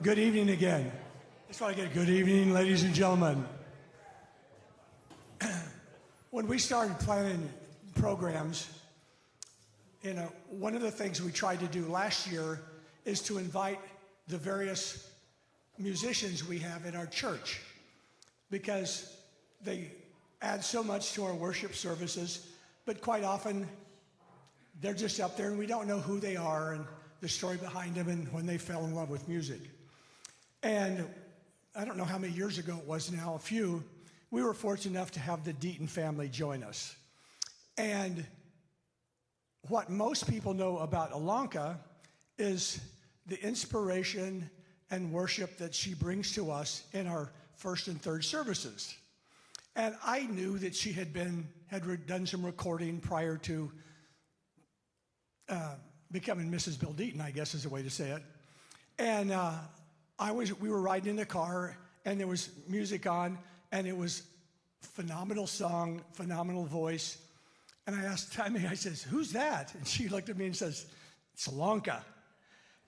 Good evening again. That's why I get good evening, ladies and gentlemen. When we started planning programs, one of the things we tried to do last year is to invite the various musicians we have in our church, because they add so much to our worship services, but quite often they're just up there and we don't know who they are and the story behind them and when they fell in love with music. And I don't know how many years ago it was now, a few, we were fortunate enough to have the Deaton family join us. And what most people know about Ilonka is the inspiration and worship that she brings to us in our first and third services. And I knew that she had done some recording prior to becoming Mrs. Bill Deaton, I guess is the way to say it. And we were riding in the car, and there was music on, and it was phenomenal song, phenomenal voice. And I asked Tammy, I says, "Who's that?" And she looked at me and says, "It's Ilonka."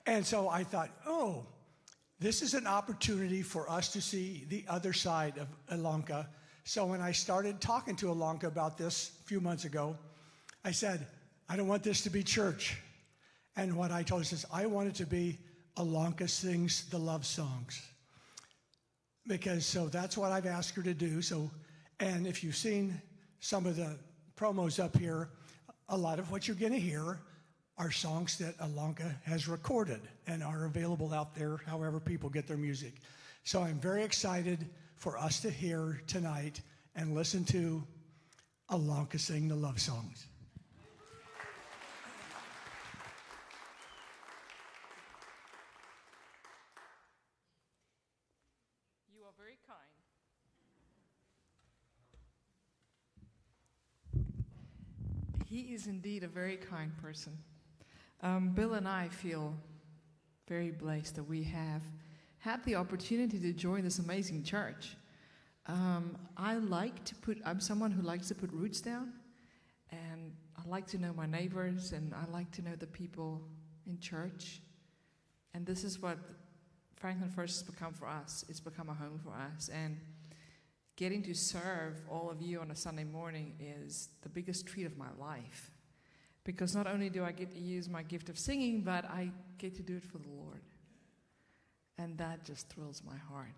And so I thought, oh, this is an opportunity for us to see the other side of Ilonka. So when I started talking to Ilonka about this a few months ago, I said, I don't want this to be church. And what I told her is, I want it to be Ilonka sings the love songs. So that's what I've asked her to do. And if you've seen some of the promos up here, a lot of what you're going to hear are songs that Ilonka has recorded and are available out there however people get their music. So I'm very excited for us to hear tonight and listen to Ilonka sing the love songs. You are very kind. He is indeed a very kind person. Bill and I feel very blessed that we have had the opportunity to join this amazing church. I'm someone who likes to put roots down, and I like to know my neighbors, and I like to know the people in church. And this is what Franklin First has become for us. It's become a home for us. And getting to serve all of you on a Sunday morning is the biggest treat of my life. Because not only do I get to use my gift of singing, but I get to do it for the Lord. And that just thrills my heart.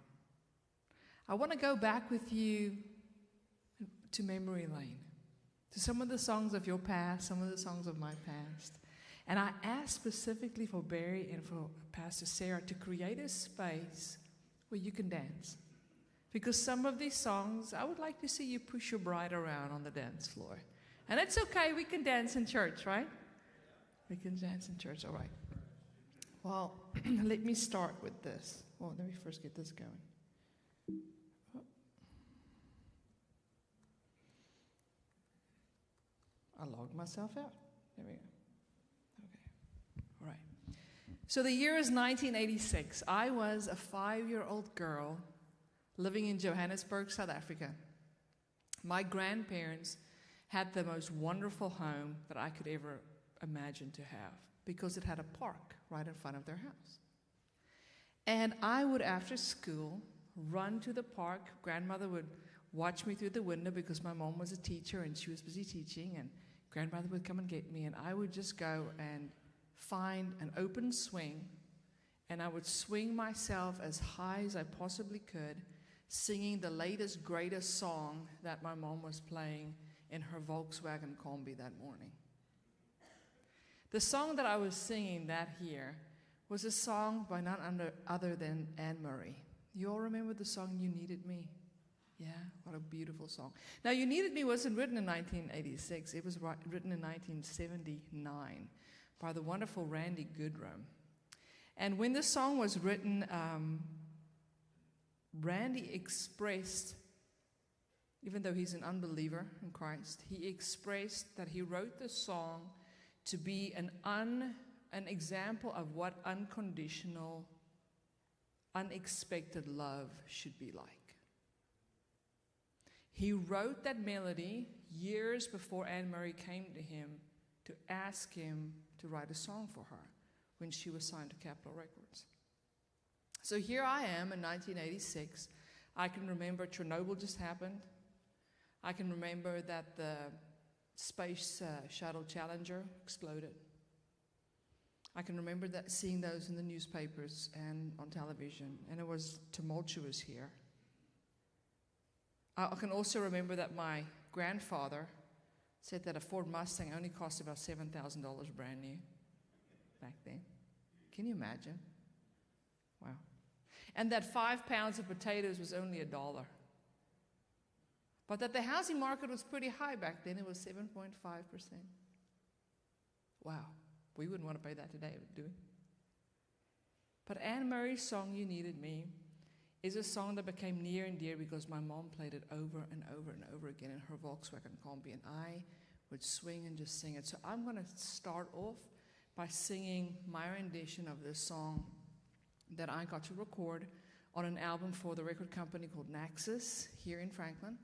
I want to go back with you to memory lane, to some of the songs of your past, some of the songs of my past. And I asked specifically for Barry and for Pastor Sarah to create a space where you can dance. Because some of these songs, I would like to see you push your bride around on the dance floor. And it's okay, we can dance in church, right? We can dance in church, all right. Well, let me start with this. Well, let me first get this going. I logged myself out. There we go. Okay, all right. So the year is 1986. I was a 5-year-old girl living in Johannesburg, South Africa. My grandparents had the most wonderful home that I could ever imagine to have, because it had a park right in front of their house. And I would, after school, run to the park. Grandmother would watch me through the window because my mom was a teacher and she was busy teaching, and grandmother would come and get me, and I would just go and find an open swing, and I would swing myself as high as I possibly could, singing the latest, greatest song that my mom was playing in her Volkswagen Combi that morning. The song that I was singing that year was a song by none other than Anne-Marie. You all remember the song, You Needed Me? Yeah, what a beautiful song. Now, You Needed Me wasn't written in 1986. It was written in 1979 by the wonderful Randy Goodrum. And when this song was written, Randy expressed, even though he's an unbeliever in Christ, he expressed that he wrote the song to be an example of what unconditional, unexpected love should be like. He wrote that melody years before Anne-Marie came to him to ask him to write a song for her when she was signed to Capitol Records. So here I am in 1986. I can remember Chernobyl just happened. I can remember that the Space Shuttle Challenger exploded. I can remember that seeing those in the newspapers and on television, and it was tumultuous here. I can also remember that my grandfather said that a Ford Mustang only cost about $7,000 brand new back then. Can you imagine? Wow. And that 5 pounds of potatoes was only $1. But that the housing market was pretty high back then. It was 7.5%. Wow. We wouldn't want to pay that today, do we? But Anne Murray's song, You Needed Me, is a song that became near and dear because my mom played it over and over and over again in her Volkswagen Combi, and I would swing and just sing it. So I'm going to start off by singing my rendition of this song that I got to record on an album for the record company called Naxos here in Franklin.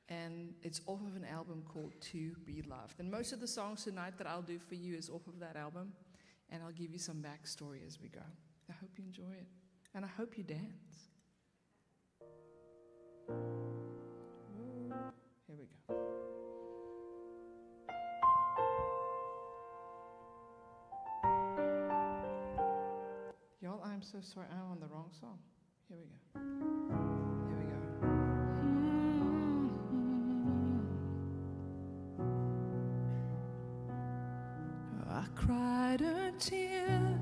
And it's off of an album called To Be Loved. And most of the songs tonight that I'll do for you is off of that album. And I'll give you some backstory as we go. I hope you enjoy it. And I hope you dance. Here we go. Y'all, I'm so sorry. I'm on the wrong song. Here we go. Here we go. I cried a tear,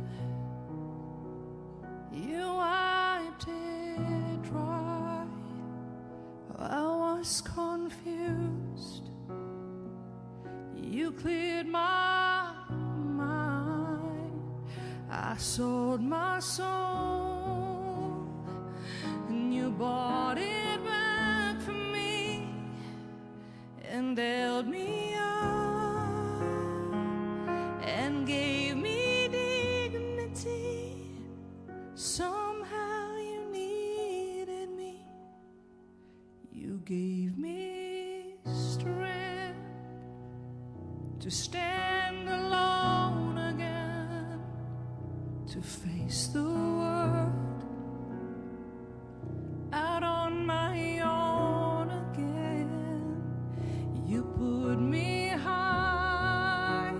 you wiped it dry. I was confused, you cleared my mind. I sold my soul, and you bought it back for me, and held me up, and gave me dignity. Somehow you needed me. You gave me strength to stand alone again, to face the world out on my own again. You put me high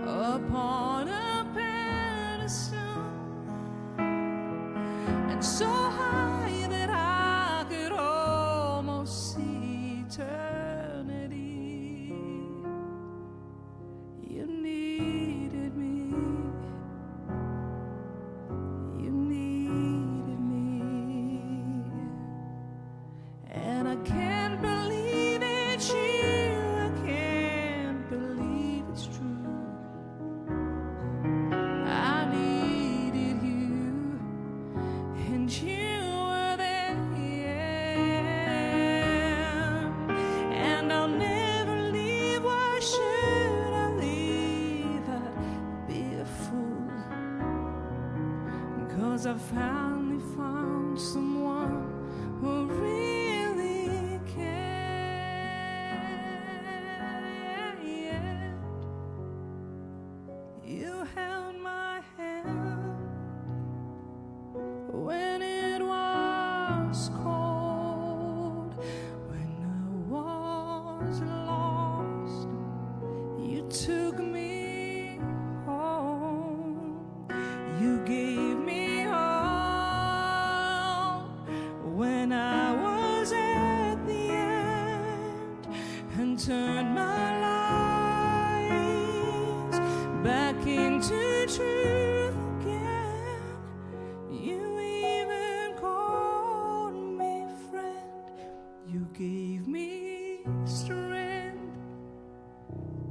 upon a pedestal, and so high that I could almost see eternity. You needed me. You needed me. And I can't believe it's you. I can't believe it's true. I needed you, and you were there. And I'll never leave. Why should I leave? I'd be a fool, 'cause I finally found someone who really cared. You held my hand when it was cold, when I was lost. You took me home. You gave me all when I was at the end, and turned my lives back into truth again. You even called me friend. You gave me strength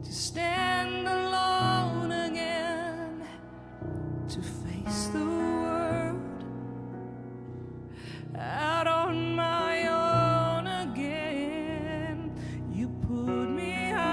to stand alone again, to face the world out on my own again. You put me high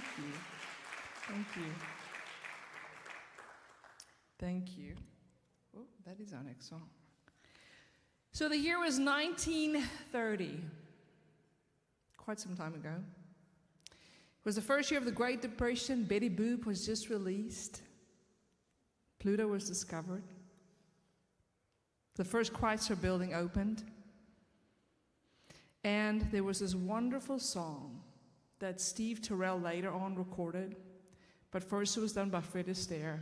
Thank you. Thank you. Thank you. Oh, that is our next song. So the year was 1930, quite some time ago. It was the first year of the Great Depression. Betty Boop was just released. Pluto was discovered. The first Chrysler building opened. And there was this wonderful song that Steve Terrell later on recorded, but first it was done by Fred Astaire,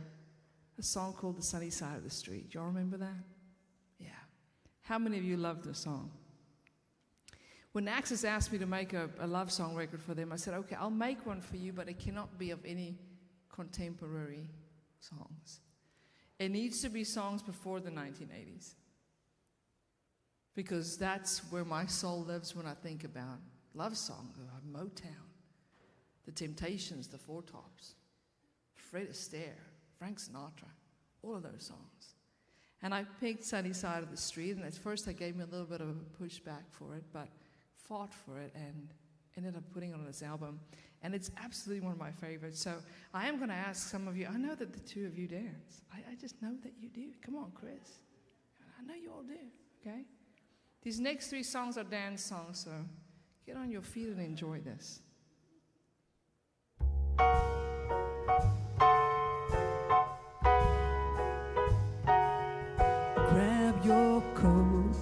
a song called The Sunny Side of the Street. Y'all remember that? Yeah. How many of you love this song? When Axis asked me to make a love song record for them, I said, okay, I'll make one for you, but it cannot be of any contemporary songs. It needs to be songs before the 1980s. Because that's where my soul lives when I think about love songs, Motown, the Temptations, the Four Tops, Fred Astaire, Frank Sinatra, all of those songs. And I picked Sunny Side of the Street, and at first they gave me a little bit of a pushback for it, but fought for it and ended up putting it on this album. And it's absolutely one of my favorites. So I am going to ask some of you, I know that the two of you dance. I just know that you do. Come on, Chris. I know you all do, okay? These next three songs are dance songs, so get on your feet and enjoy this. Grab your coat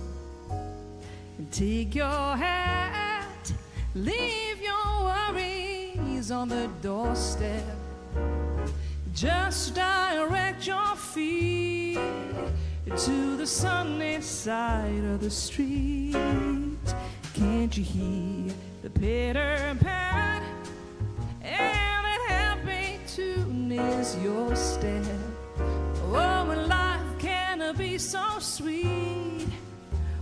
and take your hat. Leave your worries on the doorstep. Just direct your feet to the sunny side of the street. Can't you hear the pitter-pat? And that happy tune is your step. Oh, and life can be so sweet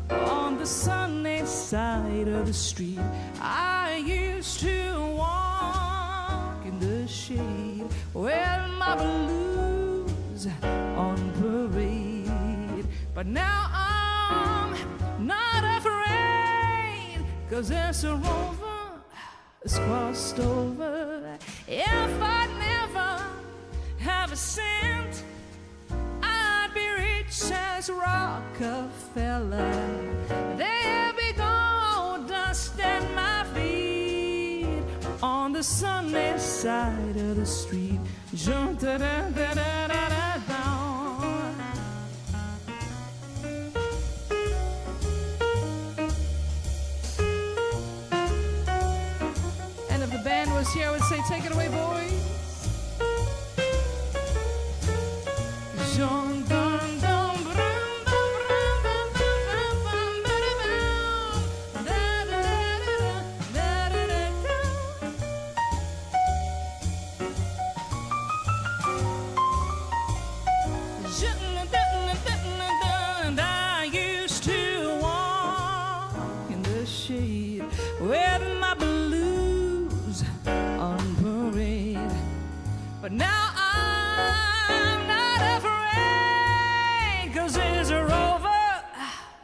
on the sunny side of the street. I used to walk in the shade with my blues on parade. But now I'm not afraid, 'cause it's a rover, it's crossed over. If I never have a cent, I'd be rich as Rockefeller. There'd be gold dust at my feet on the sunny side of the street. Jump da da da da da da down. And if the band was here, I would say, take it away, boys. Dun, dun, dun, brum, brum, brum, brum, brum, brum, brum, da, da, da, da, da, da, da. I used to walk in the shade with my blues on parade, but now I'm not afraid, 'cause it's a rover,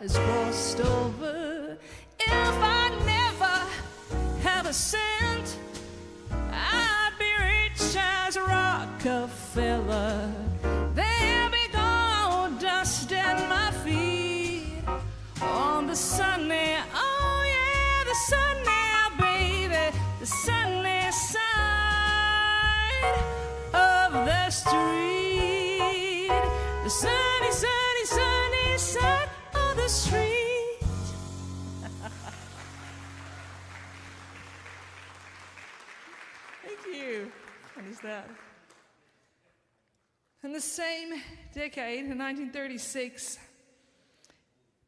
it's crossed over. If I never have a cent, I'd be rich as Rockefeller. There'd be gold dust at my feet on the sunny, oh yeah, the sunny, baby, the sunny side of the street. The sunny, sunny, sunny side of the street. Thank you. What is that? In the same decade, in 1936,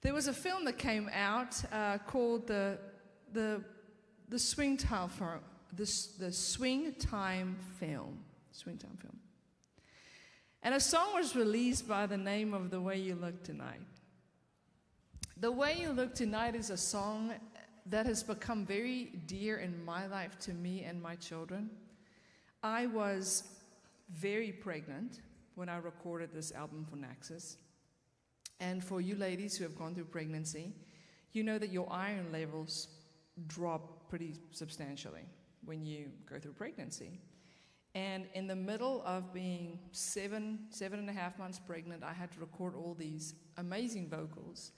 there was a film that came out called the Swing Time film. The Swing Time film. Swing Time film. And a song was released by the name of The Way You Look Tonight. The Way You Look Tonight is a song that has become very dear in my life to me and my children. I was very pregnant when I recorded this album for Naxos. And for you ladies who have gone through pregnancy, you know that your iron levels drop pretty substantially. when you go through pregnancy. And in the middle of being 7.5 months pregnant, I had to record all these amazing vocals,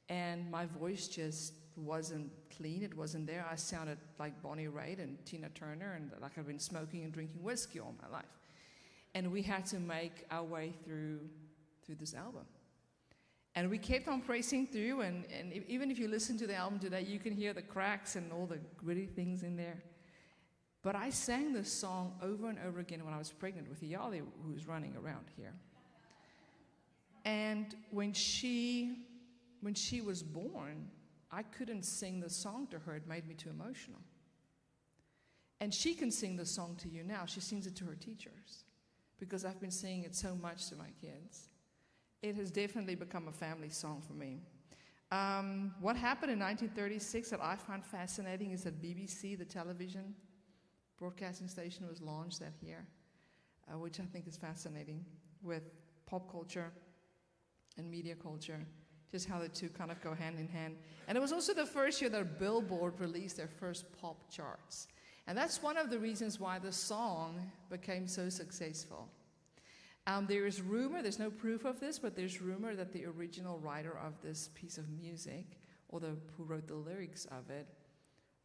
and my voice just wasn't clean. It wasn't there. I sounded like Bonnie Raitt and Tina Turner, and like I've been smoking and drinking whiskey all my life. And we had to make our way through this album. And we kept on pressing through, and even if you listen to the album today, you can hear the cracks and all the gritty things in there. But I sang this song over and over again when I was pregnant with Yali, who was running around here. And when she was born, I couldn't sing the song to her. It made me too emotional. And she can sing the song to you now. She sings it to her teachers because I've been singing it so much to my kids. It has definitely become a family song for me. What happened in 1936 that I find fascinating is that BBC, the television broadcasting station, was launched that year, which I think is fascinating, with pop culture and media culture, just how the two kind of go hand in hand. And it was also the first year that Billboard released their first pop charts. And that's one of the reasons why the song became so successful. There is rumor, there's no proof of this, but there's rumor that the original writer of this piece of music, or who wrote the lyrics of it,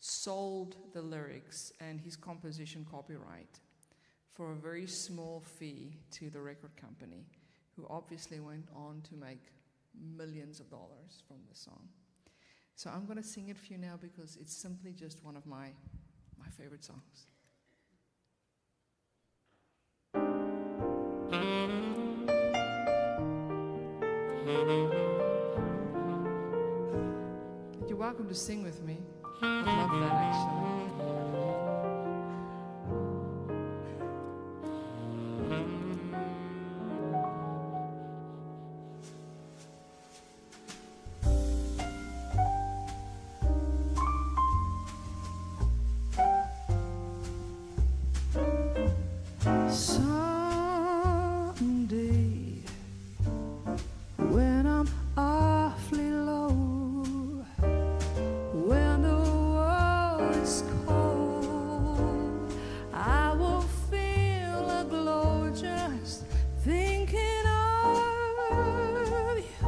sold the lyrics and his composition copyright for a very small fee to the record company, who obviously went on to make millions of dollars from the song. So I'm going to sing it for you now because it's simply just one of my favorite songs. You're welcome to sing with me. I love that, actually. Someday, when I'm awfully low, when the world is cold, I will feel a glow just thinking of you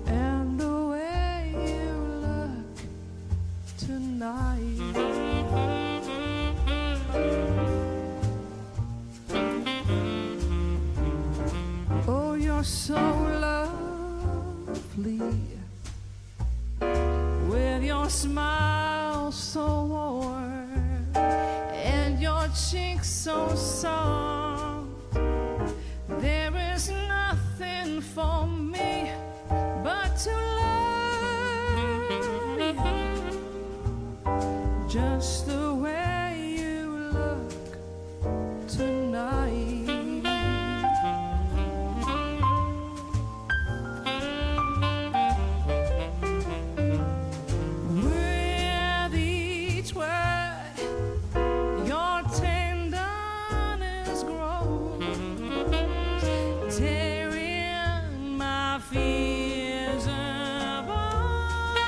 and the way you look tonight. Oh, you're so lovely, with your smile so warm and your cheeks so soft. There is nothing for me but to love you, just the way you look tonight. With each word, your tenderness grows, tearing my fears apart.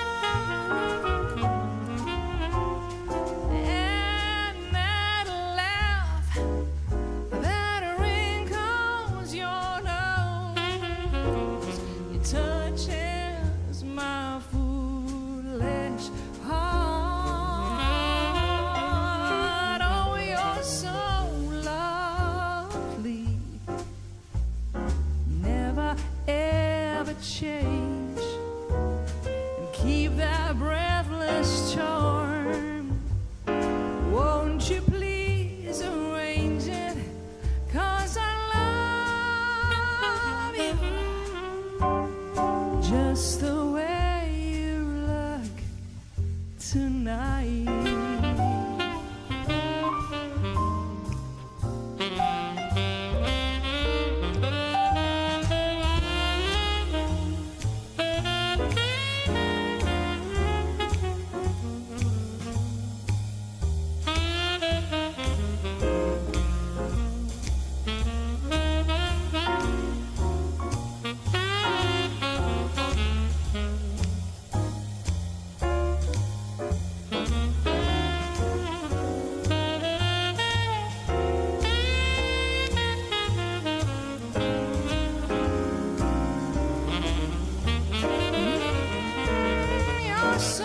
so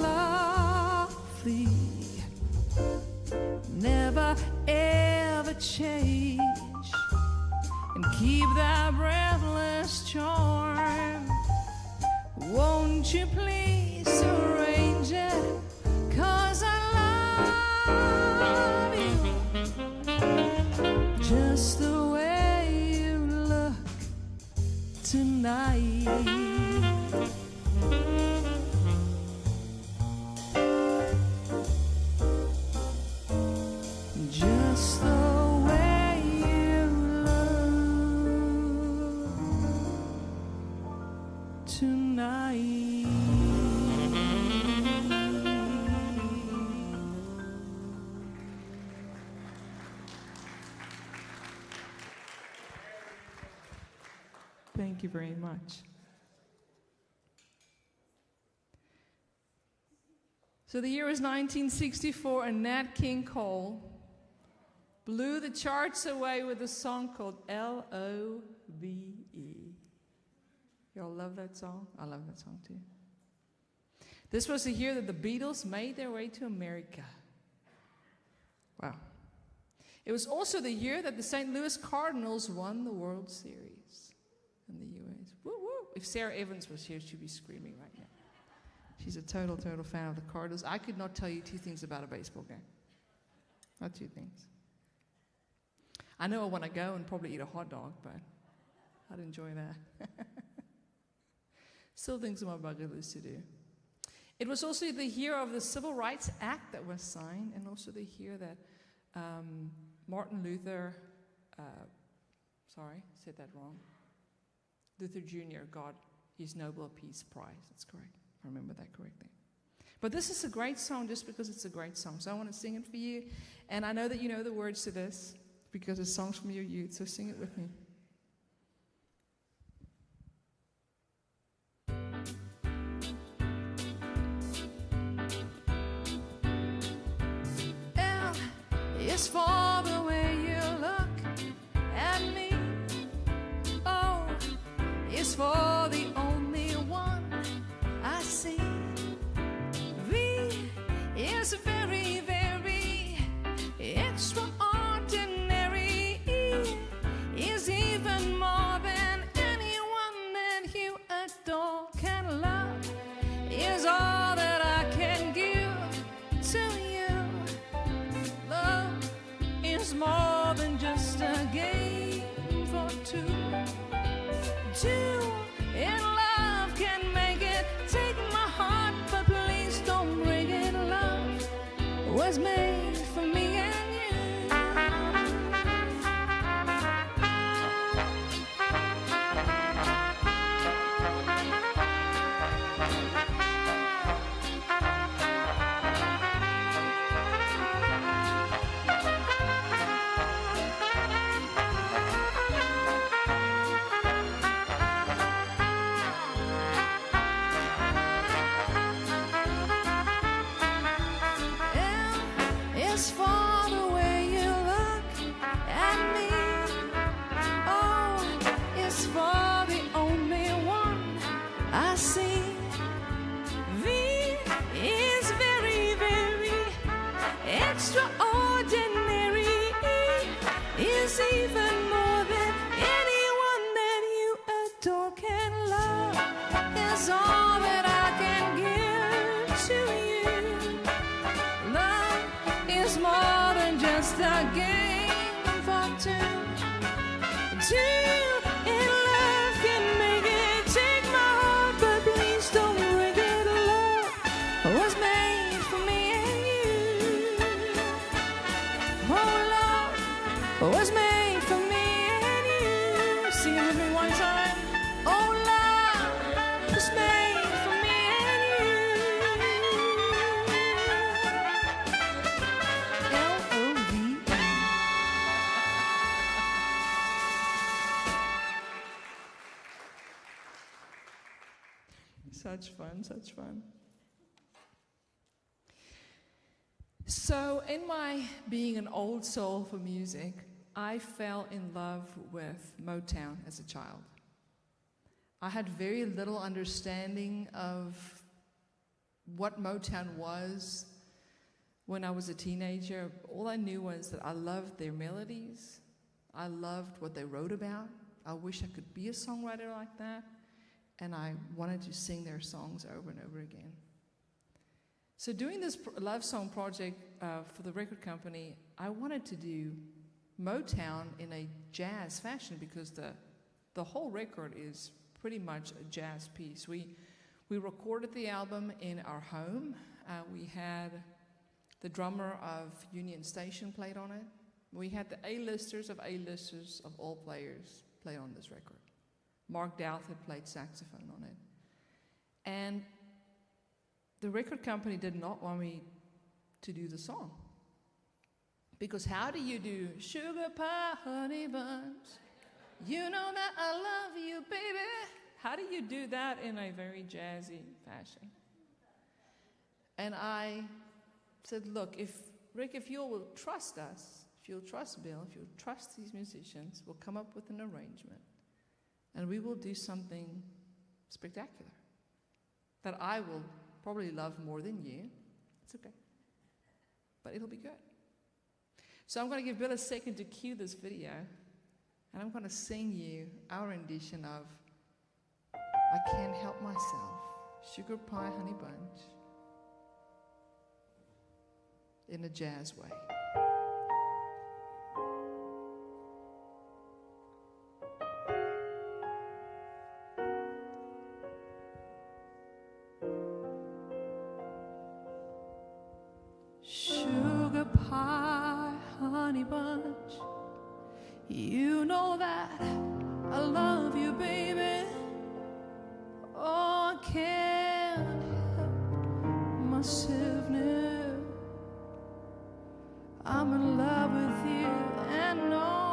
lovely, never ever change, and keep that breathless charm. Won't you please arrange it, 'cause I love you just the way you look tonight. Just the way you look tonight. Thank you very much. So the year was 1964, and Nat King Cole blew the charts away with a song called L-O-V-E. Y'all love that song? I love that song too. This was the year that the Beatles made their way to America. Wow. It was also the year that the St. Louis Cardinals won the World Series in the U.S. Woo woo! If Sarah Evans was here, she'd be screaming right now. She's a total fan of the Cardinals. I could not tell you two things about a baseball game. Not two things. I know I want to go and probably eat a hot dog, but I'd enjoy that. Still things on my bucket list to do. It was also the year of the Civil Rights Act that was signed, and also the year that Martin Luther, said that wrong. Luther Jr. got his Nobel Peace Prize. That's correct. I remember that correctly. But this is a great song just because it's a great song. So I want to sing it for you. And I know that you know the words to this because it's songs from your youth. So sing it with me. L is for the way you look at me. O is for the only one I see. V is very, very extraordinary. E is even more than anyone that you adore can love. Is all that I can give to you. Love is more than just a game for two. Two in love can make it. Take my heart, but please don't break it. Love was made for me and you. L is for the way you look at me. O is for the only one I see. V is very, very extraordinary. E is even more than anyone that you adore can love. Is all that I can give to you. Love is more than just a game for two. Two in love can make it. Take my heart, but please don't break it. Love was made for me and you. Oh, love was made for me and you. Sing it with me one time. Oh, love was made for me and you. L-O-V-E. Such fun, such fun. So, in my being an old soul for music, I fell in love with Motown as a child. I had very little understanding of what Motown was when I was a teenager. All I knew was that I loved their melodies. I loved what they wrote about. I wish I could be a songwriter like that. And I wanted to sing their songs over and over again. So doing this love song project for the record company, I wanted to do Motown in a jazz fashion because the whole record is pretty much a jazz piece. We recorded the album in our home. We had the drummer of Union Station played on it. We had the A-listers of all players play on this record. Mark Douth had played saxophone on it. And the record company did not want me to do the song. Because how do you do sugar pie, honey buns? You know that I love you, baby. How do you do that in a very jazzy fashion? And I said, look, Rick, if you will trust us, if you'll trust Bill, if you'll trust these musicians, we'll come up with an arrangement. And we will do something spectacular that I will probably love more than you. It's okay. But it'll be good. So I'm going to give Bill a second to cue this video. And I'm going to sing you our rendition of I Can't Help Myself, Sugar Pie Honey Bunch, in a jazz way. Sugar pie, honey bunch, you know that I love you, baby. Oh, I can't help myself now. I'm in love with you and nobody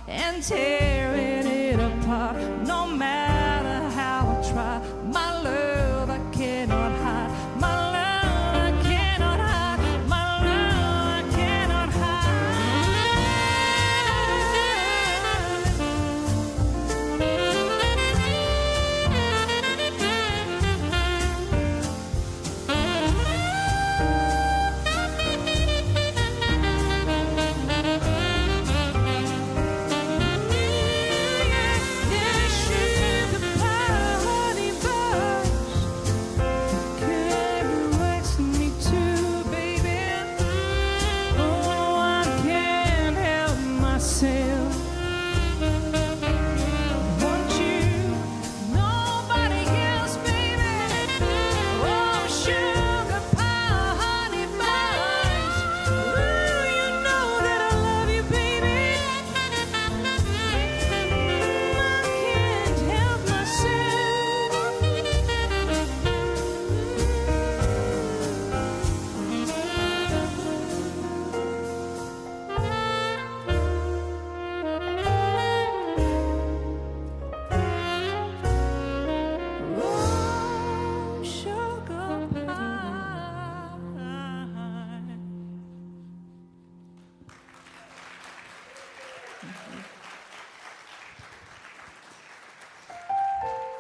and tearing it apart. No matter how I try, my love I cannot hide. My love I cannot hide. My love I cannot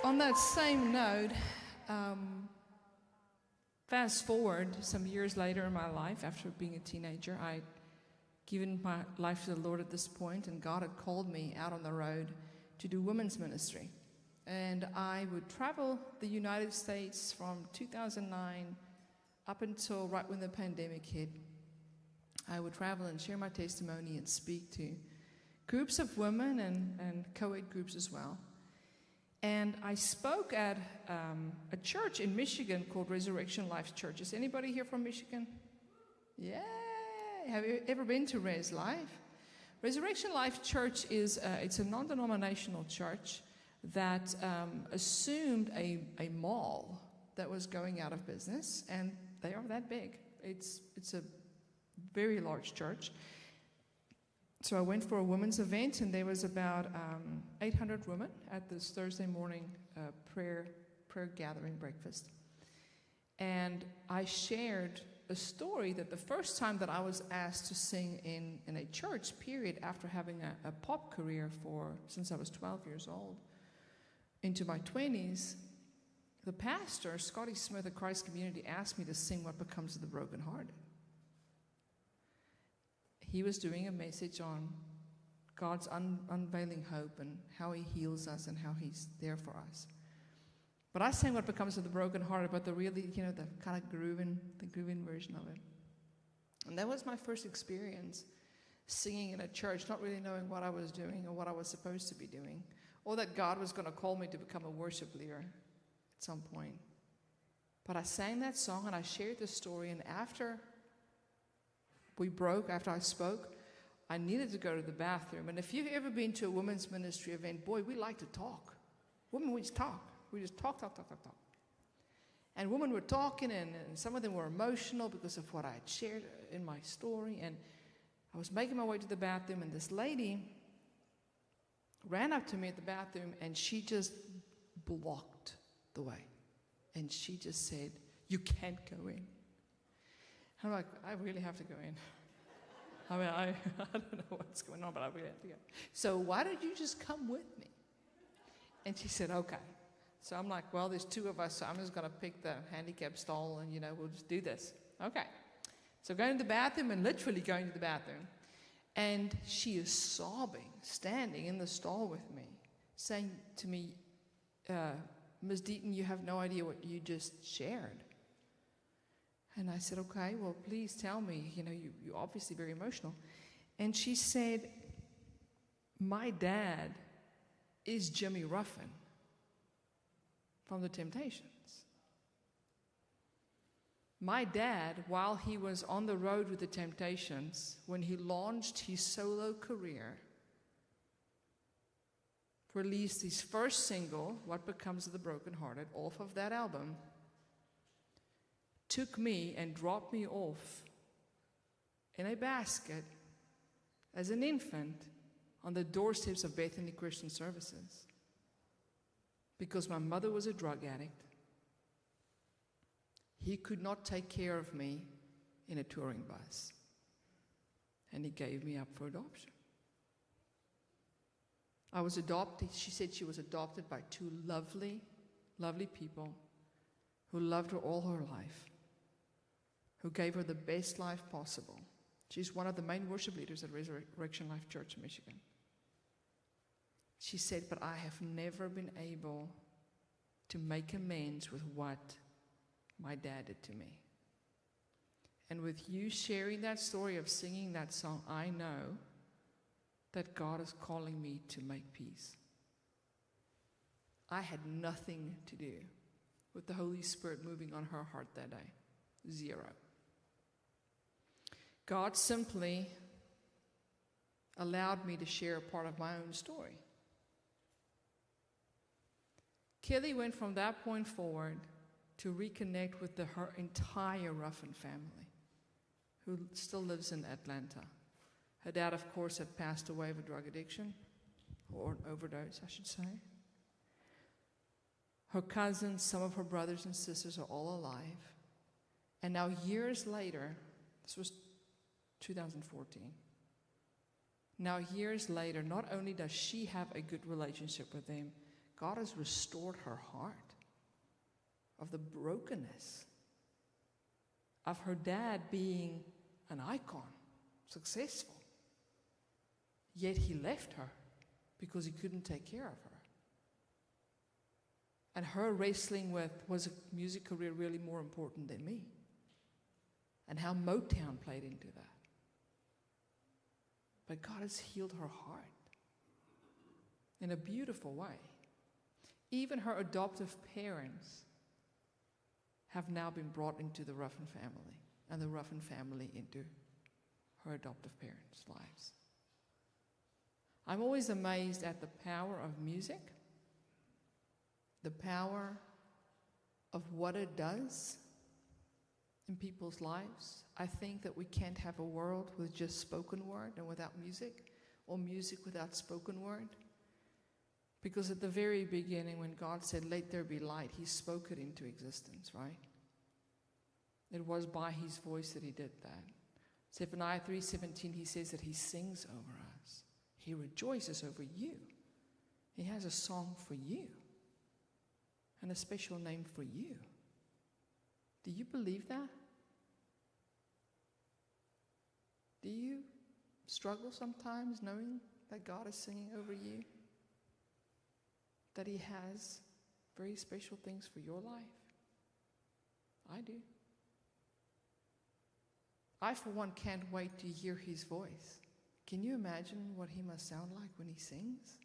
on that same note, fast forward some years later in my life, after being a teenager, I'd given my life to the Lord at this point, and God had called me out on the road to do women's ministry. And I would travel the United States from 2009 up until right when the pandemic hit. I would travel and share my testimony and speak to groups of women and co-ed groups as well. And I spoke at a church in Michigan called Resurrection Life Church. Is anybody here from Michigan? Yeah. Have you ever been to Res Life? Resurrection Life Church is it's a non-denominational church that assumed a mall that was going out of business, and they are that big. It's a very large church. So I went for a women's event, and there was about 800 women at this Thursday morning prayer gathering breakfast. And I shared a story that the first time that I was asked to sing in a church, period, after having a pop career since I was 12 years old, into my 20s, the pastor, Scotty Smith at Christ Community, asked me to sing What Becomes of the Brokenhearted. He was doing a message on God's unveiling hope and how he heals us and how he's there for us. But I sang What Becomes of the Brokenhearted, but the really, the kind of grooving version of it. And that was my first experience singing in a church, not really knowing what I was doing or what I was supposed to be doing, or that God was going to call me to become a worship leader at some point. But I sang that song and I shared the story, and after I spoke, I needed to go to the bathroom. And if you've ever been to a women's ministry event, boy, we like to talk. Women, we just talk. We just talk. And women were talking, and some of them were emotional because of what I had shared in my story. And I was making my way to the bathroom, and this lady ran up to me at the bathroom, and she just blocked the way. And she just said, "You can't go in." I'm like, I really have to go in. I mean, I don't know what's going on, but I really have to go. So why don't you just come with me? And she said, okay. So I'm like, well, there's two of us, so I'm just going to pick the handicap stall, and, we'll just do this. Okay. So going to the bathroom, and literally going to the bathroom. And she is sobbing, standing in the stall with me, saying to me, Ms. Deaton, you have no idea what you just shared. And I said, okay, well, please tell me, you're obviously very emotional. And she said, my dad is Jimmy Ruffin from the Temptations. My dad, while he was on the road with the Temptations, when he launched his solo career, released his first single, What Becomes of the Brokenhearted, off of that album, took me and dropped me off in a basket as an infant on the doorsteps of Bethany Christian Services because my mother was a drug addict. He could not take care of me in a touring bus, and he gave me up for adoption. I was adopted. She said she was adopted by two lovely, lovely people who loved her all her life, who gave her the best life possible. She's one of the main worship leaders at Resurrection Life Church in Michigan. She said, but I have never been able to make amends with what my dad did to me. And with you sharing that story of singing that song, I know that God is calling me to make peace. I had nothing to do with the Holy Spirit moving on her heart that day. Zero. God simply allowed me to share a part of my own story. Kelly went from that point forward to reconnect with her entire Ruffin family, who still lives in Atlanta. Her dad, of course, had passed away of a drug addiction, or an overdose, I should say. Her cousins, some of her brothers and sisters are all alive. And now years later, this was 2014. Now years later, not only does she have a good relationship with them, God has restored her heart of the brokenness of her dad being an icon, successful. Yet he left her because he couldn't take care of her. And her wrestling with, was a music career really more important than me? And how Motown played into that. But God has healed her heart in a beautiful way. Even her adoptive parents have now been brought into the Ruffin family, and the Ruffin family into her adoptive parents' lives. I'm always amazed at the power of music, the power of what it does in people's lives. I think that we can't have a world with just spoken word and without music, or music without spoken word. Because at the very beginning, when God said, "Let there be light," he spoke it into existence, right? It was by his voice that he did that. Zephaniah 3:17, he says that he sings over us. He rejoices over you. He has a song for you and a special name for you. Do you believe that? Do you struggle sometimes knowing that God is singing over you? That he has very special things for your life? I do. I, for one, can't wait to hear his voice. Can you imagine what he must sound like when he sings?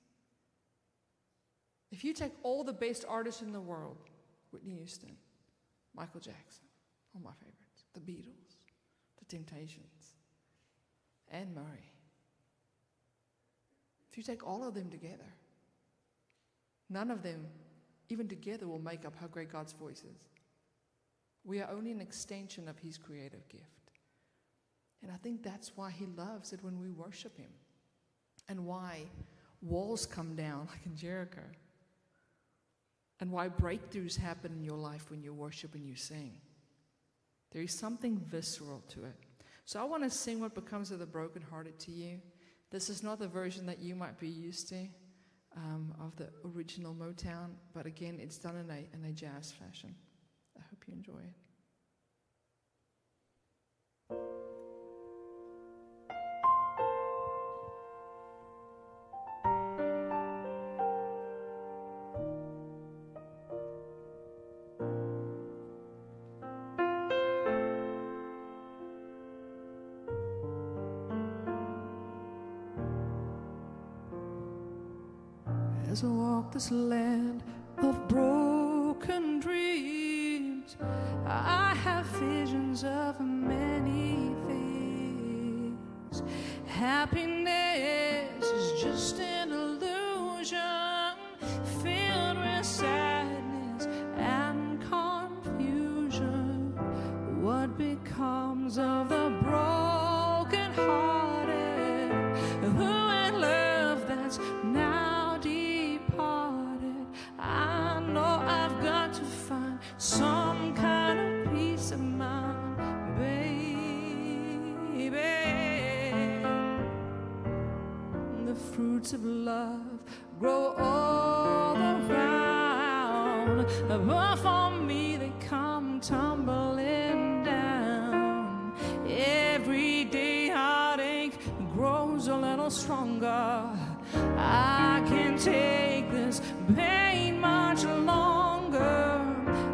If you take all the best artists in the world, Whitney Houston, Michael Jackson, all my favorites, the Beatles, the Temptations, Anne Murray. If you take all of them together, none of them, even together, will make up how great God's voice is. We are only an extension of his creative gift. And I think that's why he loves it when we worship him. And why walls come down like in Jericho. And why breakthroughs happen in your life when you worship and you sing. There is something visceral to it. So I want to sing What Becomes of the Brokenhearted to you. This is not the version that you might be used to of the original Motown. But again, it's done in a jazz fashion. I hope you enjoy it. As I walk this land of broken dreams, I have visions of many things. Happiness is just an illusion, filled with sadness and confusion. What becomes of the broken hearted, who had love that's now departed? I know I've got to find some kind of peace of mind, baby. The fruits of love grow all around, but for me they come tumbling down. Every day heartache grows a little stronger. I can't take this pain much longer.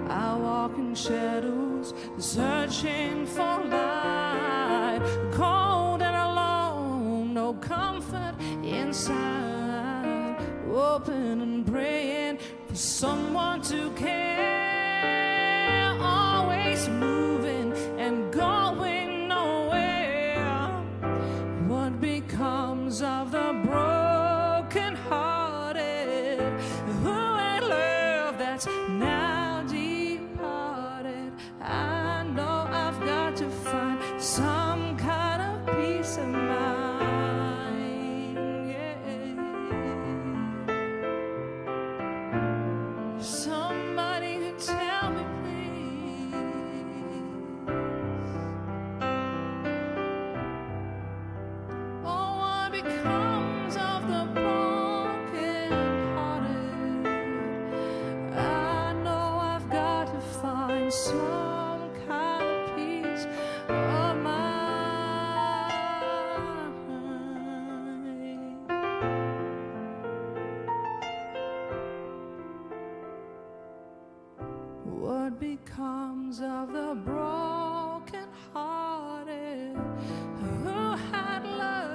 I walk in shadows, searching for light, cold and alone, no comfort inside. Open and praying for someone to care, always moving and going nowhere. What becomes of the broken hearted, who had love that's now departed? I know I've got to find some kind of peace of mind, yeah. Somebody could tell me, please. Oh, what becomes of the broken hearted? what becomes of the broken hearted who had love?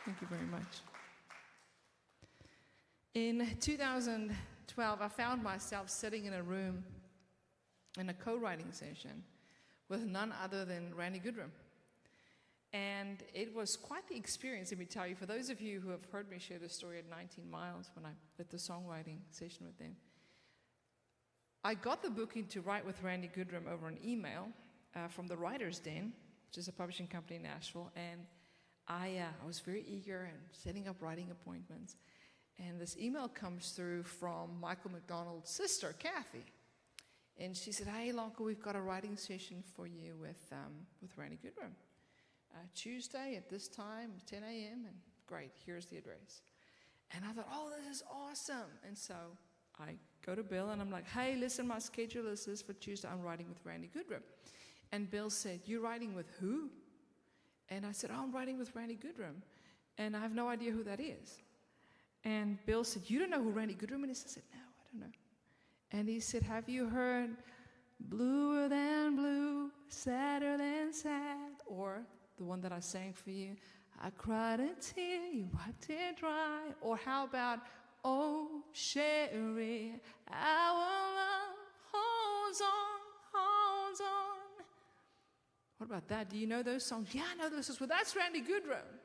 Thank you very much. In 2012, I found myself sitting in a room in a co-writing session with none other than Randy Goodrum. And it was quite the experience, let me tell you. For those of you who have heard me share the story at 19 Miles when I did the songwriting session with them, I got the booking to write with Randy Goodrum over an email from the Writer's Den, which is a publishing company in Nashville, and I was very eager and setting up writing appointments. And this email comes through from Michael McDonald's sister, Kathy. And she said, "Hey, Ilonka, we've got a writing session for you with Randy Goodrum. Tuesday at this time, 10 a.m., and great, here's the address." And I thought, oh, this is awesome. And so I go to Bill, and I'm like, "Hey, listen, my schedule is this for Tuesday. I'm writing with Randy Goodrum." And Bill said, "You're writing with who?" And I said, "Oh, I'm writing with Randy Goodrum, and I have no idea who that is." And Bill said, "You don't know who Randy Goodrum is?" I said, "No, I don't know." And he said, "Have you heard Bluer Than Blue, Sadder Than Sad?" Or the one that I sang for you, "I cried a tear, you wiped it dry." Or how about, "Oh, Sherry, our love holds on, holds on." What about that? Do you know those songs? "Yeah, I know those songs." "Well, that's Randy Goodrum."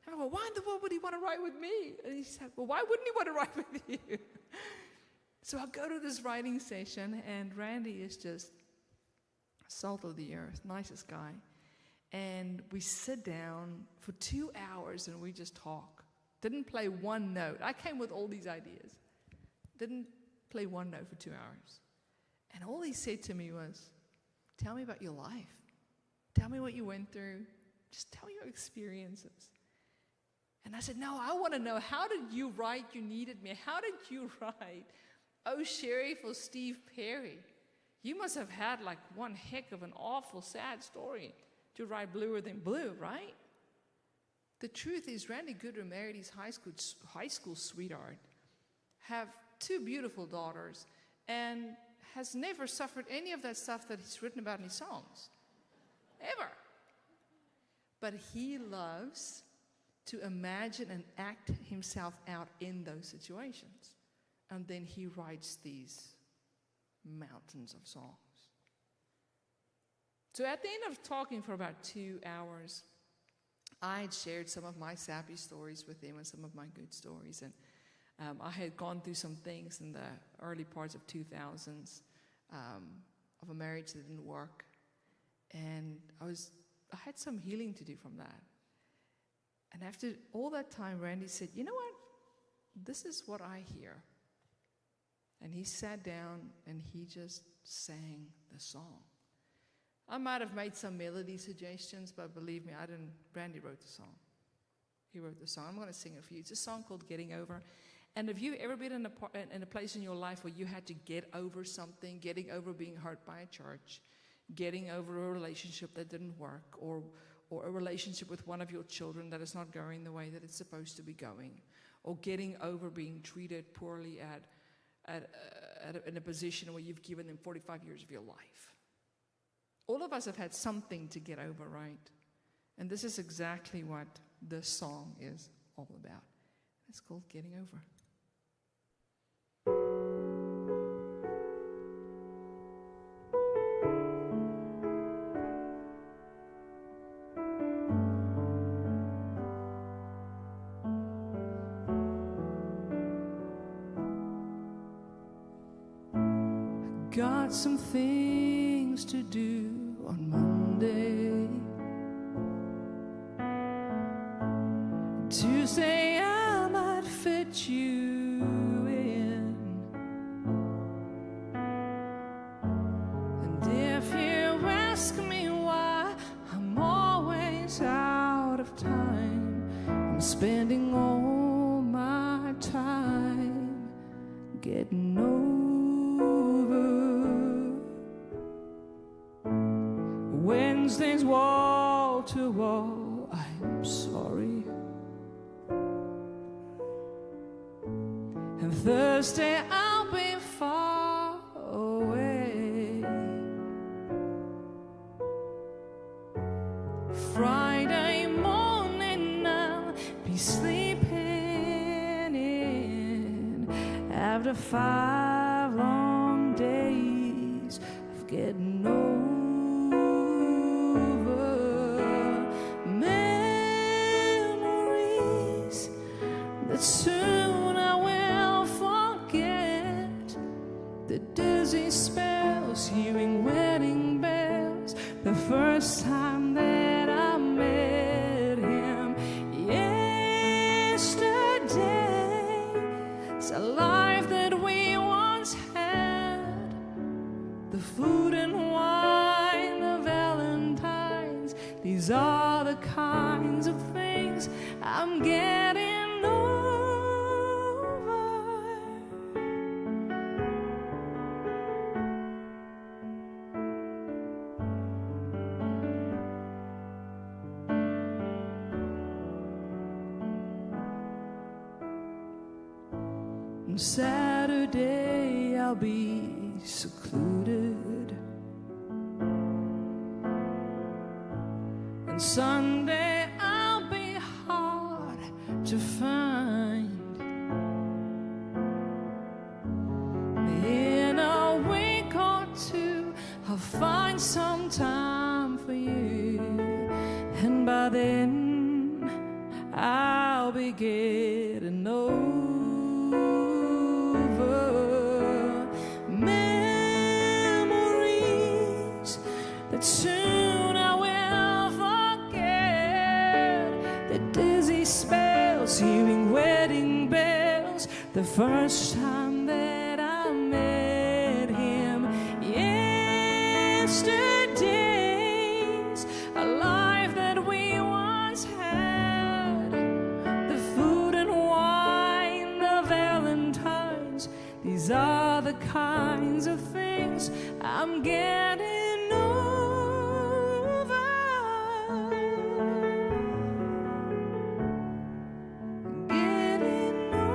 And I go, "Why in the world would he want to write with me?" And he said, "Well, why wouldn't he want to write with you?" So I go to this writing session, and Randy is just salt of the earth, nicest guy. And we sit down for 2 hours, and we just talk. Didn't play one note. I came with all these ideas. Didn't play one note for 2 hours. And all he said to me was, "Tell me about your life. Tell me what you went through. Just tell me your experiences." And I said, "No, I want to know, how did you write You Needed Me? How did you write Oh, Sherry for Steve Perry? You must have had like one heck of an awful, sad story to write Bluer Than Blue, right?" The truth is, Randy Goodrum married his high school sweetheart, have 2 beautiful daughters, and has never suffered any of that stuff that he's written about in his songs. Ever. But he loves to imagine and act himself out in those situations. And then he writes these mountains of songs. So at the end of talking for about 2 hours, I had shared some of my sappy stories with him and some of my good stories. And I had gone through some things in the early parts of 2000s of a marriage that didn't work. And I had some healing to do from that. And after all that time, Randy said, "You know what? This is what I hear." And he sat down and he just sang the song. I might have made some melody suggestions, but believe me, I didn't. Randy wrote the song. He wrote the song. I'm going to sing it for you. It's a song called "Getting Over." And have you ever been in a place in your life where you had to get over something, getting over being hurt by a church, getting over a relationship that didn't work, or a relationship with one of your children that is not going the way that it's supposed to be going, or getting over being treated poorly in a position where you've given them 45 years of your life? All of us have had something to get over, right? And this is exactly what this song is all about. It's called "Getting Over." Got some things to do on Monday. Tuesday I might fit you in. And if you ask me why I'm always out of time, I'm spending all my time getting over. When Wednesdays wall to wall, I'm sorry. And Thursday I'll be far away. Friday morning I'll be sleeping in after 5 long days of getting over memories that soon I will forget. The dizzy spells, hearing wedding bells, the first time that I met him yesterday. It's a life that we once had, the food and wine, the valentines. These are the kinds of things I'm getting over. On Saturday I'll be secluded, and Sunday I'll be hard to find. In a week or two I'll find some time for you, and by then I'll be getting over memories that soon I will forget. The dizzy spells, hearing wedding bells, the first time that I met him yesterday's a life that we once had, the food and wine, the valentines. These are the kinds of things I'm getting over. Getting over.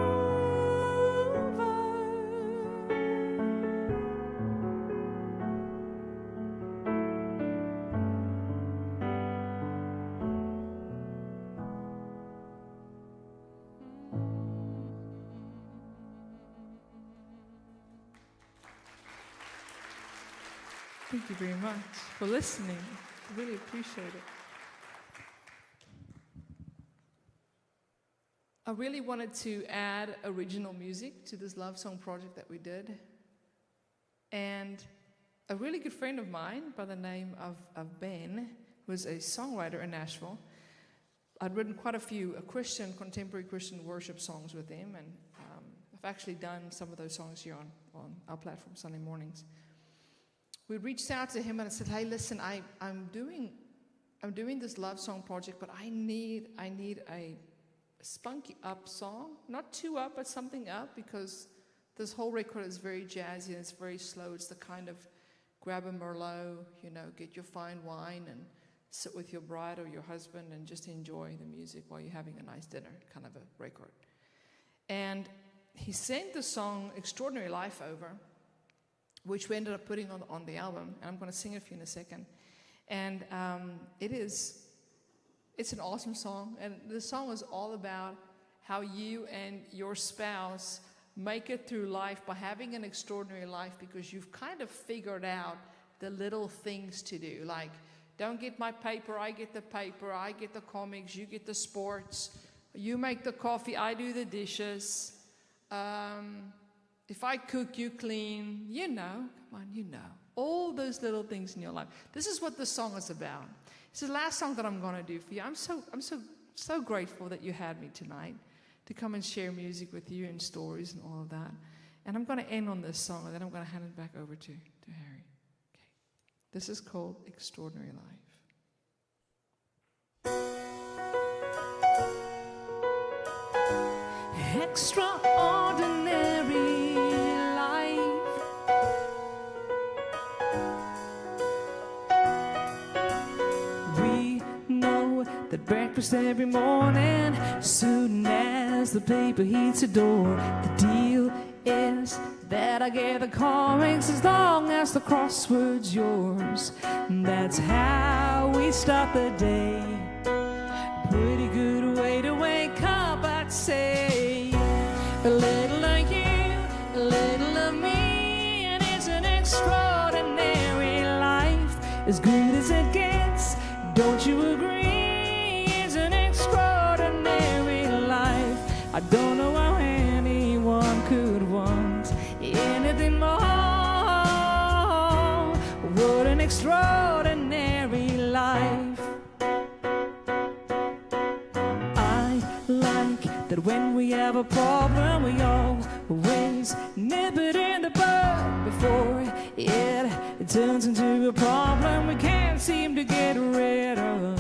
Thank you very much for listening. I really appreciate it. I really wanted to add original music to this love song project that we did. And a really good friend of mine by the name of Ben, who is a songwriter in Nashville, I'd written quite a few contemporary Christian worship songs with him, and I've actually done some of those songs here on our platform Sunday mornings. We reached out to him and I said, "Hey, listen, I'm doing this love song project, but I need a spunky up song, not too up, but something up, because this whole record is very jazzy and it's very slow. It's the kind of grab a Merlot, get your fine wine and sit with your bride or your husband and just enjoy the music while you're having a nice dinner, kind of a record." And he sent the song "Extraordinary Life" over, which we ended up putting on the album, and I'm going to sing it for you in a second. And it's an awesome song, and the song is all about how you and your spouse make it through life by having an extraordinary life, because you've kind of figured out the little things to do, like, don't get my paper, I get the paper, I get the comics, you get the sports, you make the coffee, I do the dishes, if I cook, you clean, come on, all those little things in your life. This is what the song is about. It's the last song that I'm going to do for you. I'm so grateful that you had me tonight to come and share music with you and stories and all of that. And I'm going to end on this song, and then I'm going to hand it back over to Harry. Okay. This is called "Extraordinary Life." Extraordinary life, that breakfast every morning. Soon as the paper heats the door, the deal is that I get the comics as long as the crossword's yours. That's how we start the day. Pretty good way to wake up, I'd say. A little of you, a little of me, and it's an extraordinary life, as good as it gets. Don't you agree? It's an extraordinary life. I don't know how anyone could want anything more. What an extraordinary life. I like that when we have a problem, we always nip it in the bud before it turns into a problem we can't seem to get rid of.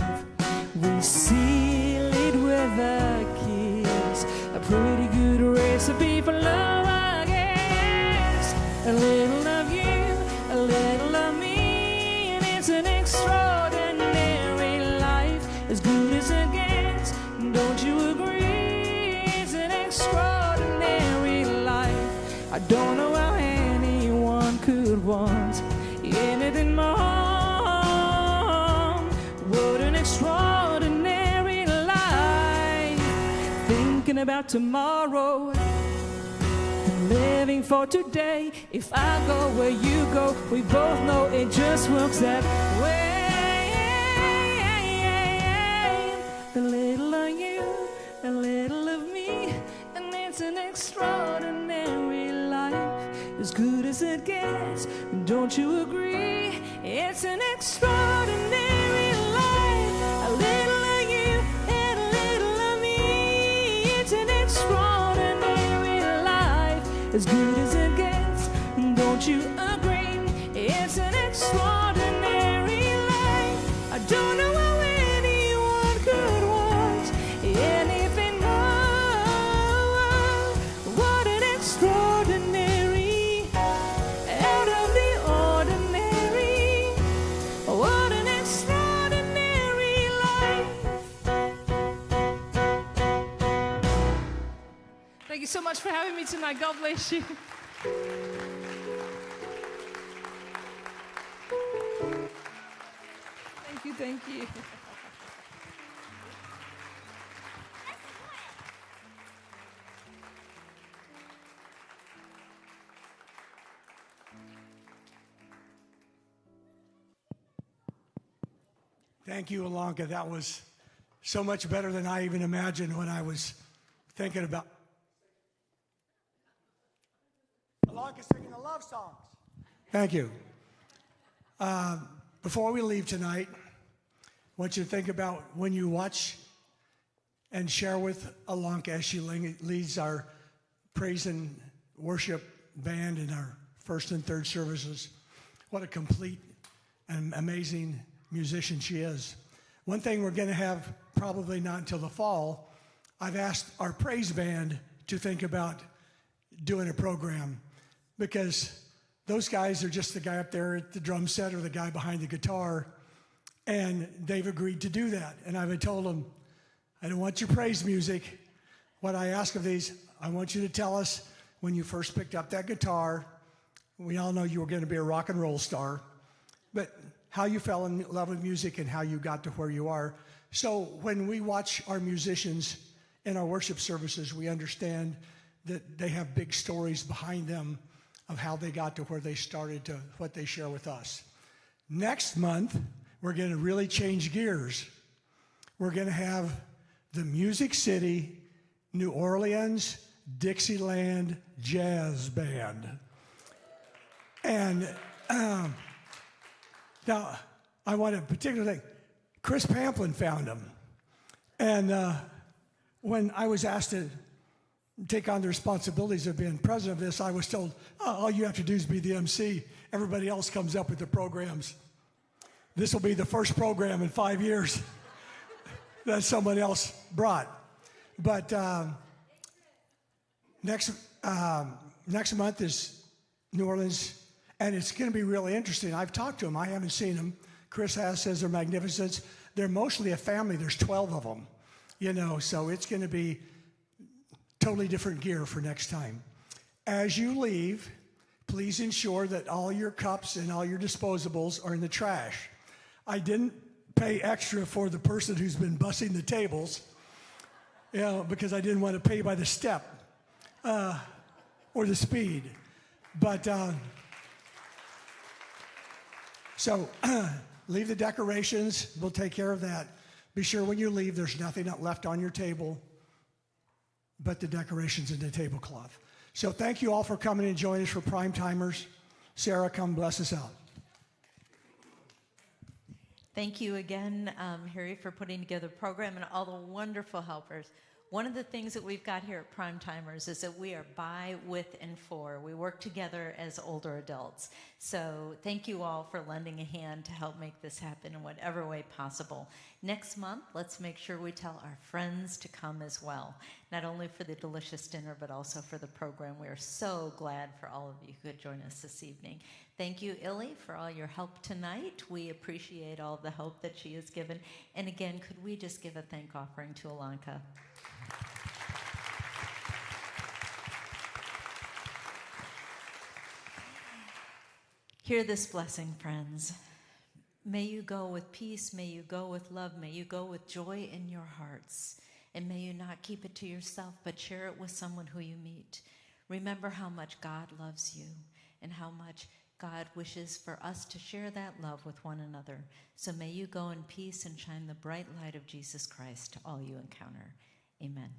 We seal it with a kiss, a pretty good recipe for love, I guess. A little of you, a little of me, and it's an extraordinary life, as good as it gets. Don't you agree? It's an extraordinary life. I don't know how anyone could want anything more. What an extraordinary life. Thinking about tomorrow, living for today. If I go where you go, we both know it just works that way. A little of you, a little of me, and it's an extraordinary life, as good as it gets. Don't you agree? It's an extraordinary life. A little of you and a little of me. It's an extraordinary life, as good as it gets. Don't you agree? It's an extraordinary life. I don't know how anyone could want anything more. What an extraordinary, out of the ordinary. What an extraordinary life. Thank you so much for having me tonight. God bless you. Thank you, thank you. Thank you, Ilonka. That was so much better than I even imagined when I was thinking about. Ilonka singing the love songs. Thank you. Before we leave tonight, I want you to think about when you watch and share with Ilonka as she leads our praise and worship band in our first and third services. What a complete and amazing musician she is. One thing we're going to have, probably not until the fall, I've asked our praise band to think about doing a program, because those guys are just the guy up there at the drum set or the guy behind the guitar, and they've agreed to do that. And I've told them, I don't want your praise music. What I ask of these, I want you to tell us when you first picked up that guitar. We all know you were going to be a rock and roll star, but how you fell in love with music and how you got to where you are. So when we watch our musicians in our worship services, we understand that they have big stories behind them of how they got to where they started to what they share with us. Next month, we're going to really change gears. We're going to have the Music City, New Orleans, Dixieland Jazz Band. And now, I want a particular thing. Chris Pamplin found them. And when I was asked to take on the responsibilities of being president of this, I was told, oh, all you have to do is be the MC. Everybody else comes up with the programs. This will be the first program in 5 years that someone else brought. But next month is New Orleans, and it's going to be really interesting. I've talked to them. I haven't seen them. Chris has, says they're magnificent. they're mostly a family. There's 12 of them, you know, so it's going to be totally different gear for next time. As you leave, please ensure that all your cups and all your disposables are in the trash. I didn't pay extra for the person who's been bussing the tables, you know, because I didn't want to pay by the step or the speed. But so leave the decorations. We'll take care of that. Be sure when you leave, there's nothing left on your table but the decorations and the tablecloth. So thank you all for coming and joining us for Primetimers. Sarah, come bless us out. Thank you again, Harry, for putting together the program and all the wonderful helpers. One of the things that we've got here at Primetimers is that we are by, with, and for. We work together as older adults. So thank you all for lending a hand to help make this happen in whatever way possible. Next month, let's make sure we tell our friends to come as well, not only for the delicious dinner, but also for the program. We are so glad for all of you who could join us this evening. Thank you, Illy, for all your help tonight. We appreciate all the help that she has given. And again, could we just give a thank offering to Ilonka? Hear this blessing, friends. May you go with peace, may you go with love, may you go with joy in your hearts, and may you not keep it to yourself, but share it with someone who you meet. Remember how much God loves you and how much God wishes for us to share that love with one another. So may you go in peace and shine the bright light of Jesus Christ to all you encounter. Amen.